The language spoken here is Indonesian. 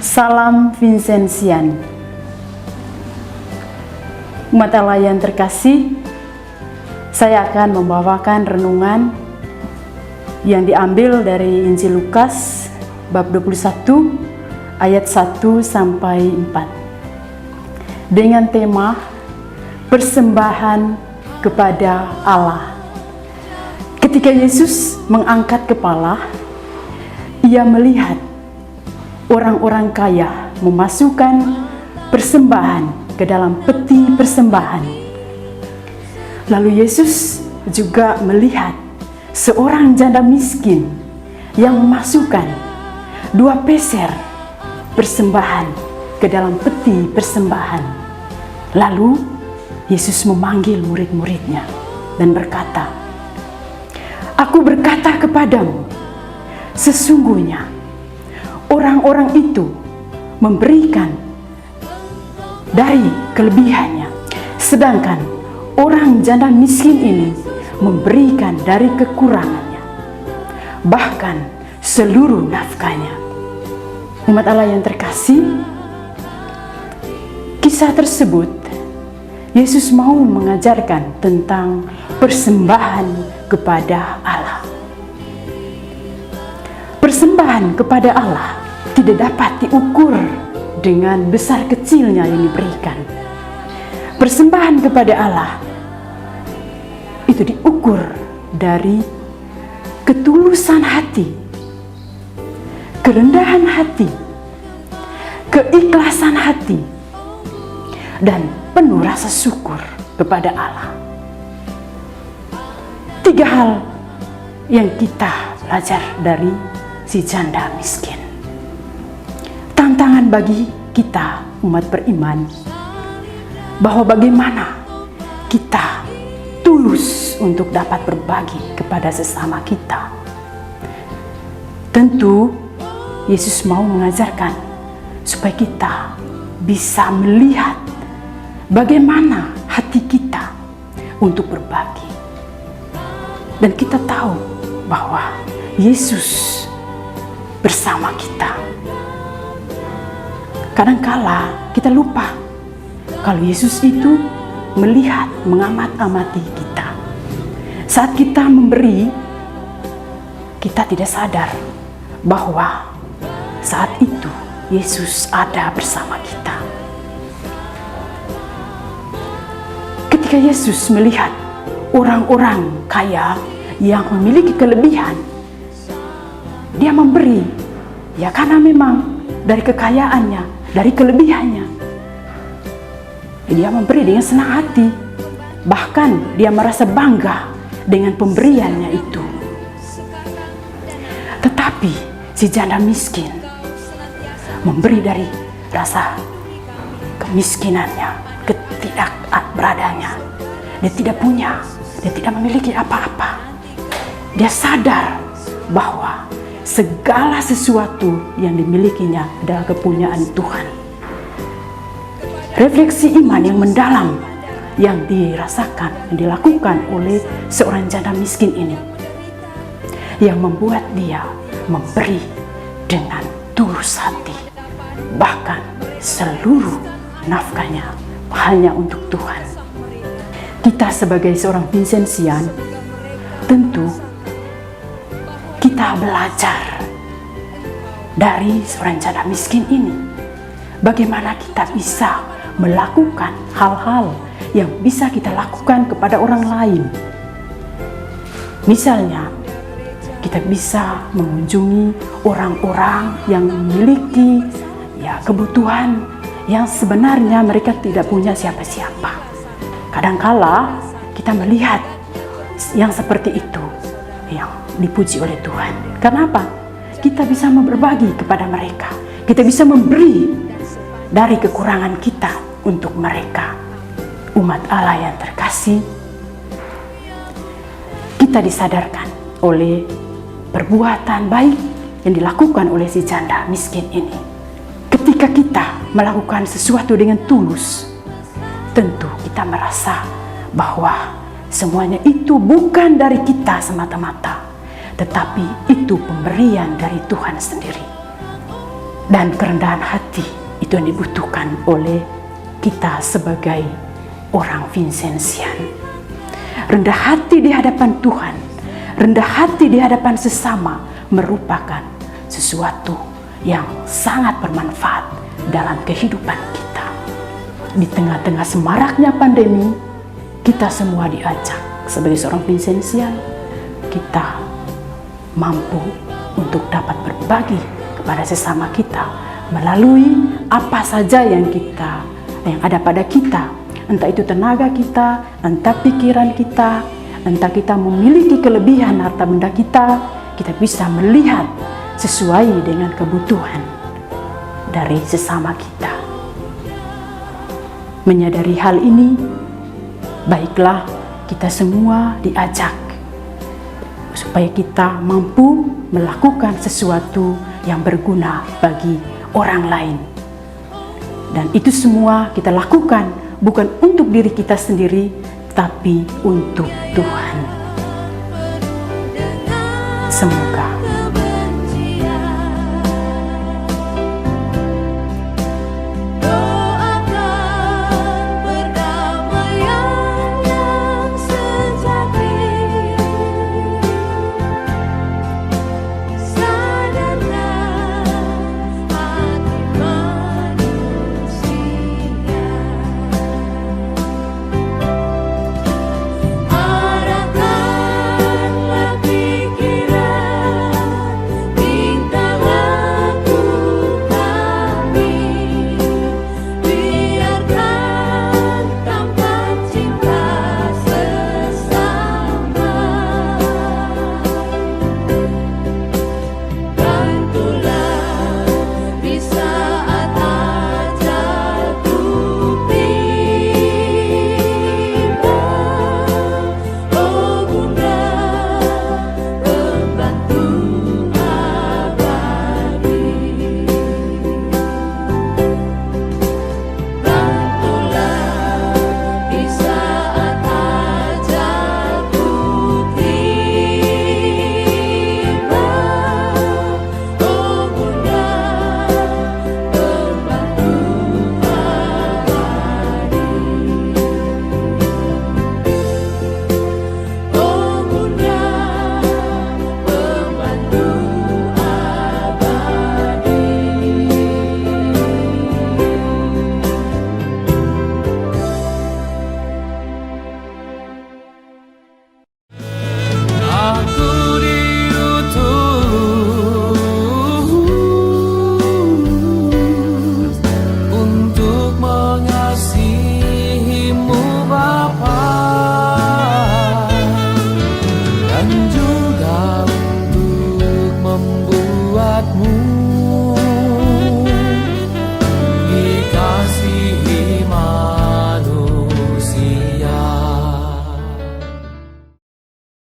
Salam Vincenzian. Umat Allah yang terkasih, saya akan membawakan renungan yang diambil dari Injil Lukas bab 21 ayat 1 sampai 4 dengan tema persembahan kepada Allah. Ketika Yesus mengangkat kepala, ia melihat orang-orang kaya memasukkan persembahan ke dalam peti persembahan. Lalu Yesus juga melihat seorang janda miskin yang memasukkan 2 peser persembahan ke dalam peti persembahan. Lalu Yesus memanggil murid-muridnya dan berkata, "Aku berkata kepadamu, sesungguhnya orang-orang itu memberikan dari kelebihannya, sedangkan orang janda miskin ini memberikan dari kekurangannya, bahkan seluruh nafkahnya." Umat Allah yang terkasih, kisah tersebut Yesus mau mengajarkan tentang persembahan kepada Allah. Persembahan kepada Allah tidak dapat diukur dengan besar kecilnya yang diberikan. Persembahan kepada Allah itu diukur dari ketulusan hati, kerendahan hati, keikhlasan hati, dan penuh rasa syukur kepada Allah. 3 hal yang kita belajar dari si janda miskin. Tantangan bagi kita umat beriman bahwa bagaimana kita tulus untuk dapat berbagi kepada sesama kita. Tentu Yesus mau mengajarkan supaya kita bisa melihat bagaimana hati kita untuk berbagi. Dan kita tahu bahwa Yesus bersama kita. Kadangkala kita lupa kalau Yesus itu melihat, mengamat-amati kita. Saat kita memberi, kita tidak sadar bahwa saat itu Yesus ada bersama kita. Ketika Yesus melihat orang-orang kaya yang memiliki kelebihan, dia memberi, ya karena memang dari kekayaannya, dari kelebihannya. Dia memberi dengan senang hati. Bahkan dia merasa bangga dengan pemberiannya itu. Tetapi si janda miskin memberi dari rasa kemiskinannya, ketidakberadanya. Dia tidak punya, dia tidak memiliki apa-apa. Dia sadar bahwa segala sesuatu yang dimilikinya adalah kepunyaan Tuhan. Refleksi iman yang mendalam yang dirasakan, yang dilakukan oleh seorang janda miskin ini, yang membuat dia memberi dengan tulus hati, bahkan seluruh nafkahnya hanya untuk Tuhan. Kita sebagai seorang Vincenzian, tentu kita belajar dari seorang janda miskin ini. Bagaimana kita bisa melakukan hal-hal yang bisa kita lakukan kepada orang lain. Misalnya, kita bisa mengunjungi orang-orang yang memiliki kebutuhan yang sebenarnya mereka tidak punya siapa-siapa. Kadangkala kita melihat yang seperti itu yang dipuji oleh Tuhan. Kenapa? Kita bisa berbagi kepada mereka. Kita bisa memberi dari kekurangan kita untuk mereka. Umat Allah yang terkasih, kita disadarkan oleh perbuatan baik yang dilakukan oleh si janda miskin ini. Ketika kita melakukan sesuatu dengan tulus, tentu kita merasa bahwa semuanya itu bukan dari kita semata-mata, tetapi itu pemberian dari Tuhan sendiri. dan kerendahan hati itu yang dibutuhkan oleh kita sebagai orang Vincenzian. Rendah hati di hadapan Tuhan, rendah hati di hadapan sesama merupakan sesuatu yang sangat bermanfaat dalam kehidupan kita. Di tengah-tengah semaraknya pandemi, kita semua diajak sebagai seorang Vincenzian, kita mampu untuk dapat berbagi kepada sesama kita melalui apa saja yang ada pada kita, entah itu tenaga kita, entah pikiran kita, entah kita memiliki kelebihan harta benda kita bisa melihat sesuai dengan kebutuhan dari sesama kita. Menyadari hal ini, baiklah kita semua diajak supaya kita mampu melakukan sesuatu yang berguna bagi orang lain. Dan itu semua kita lakukan bukan untuk diri kita sendiri, tapi untuk Tuhan. Semoga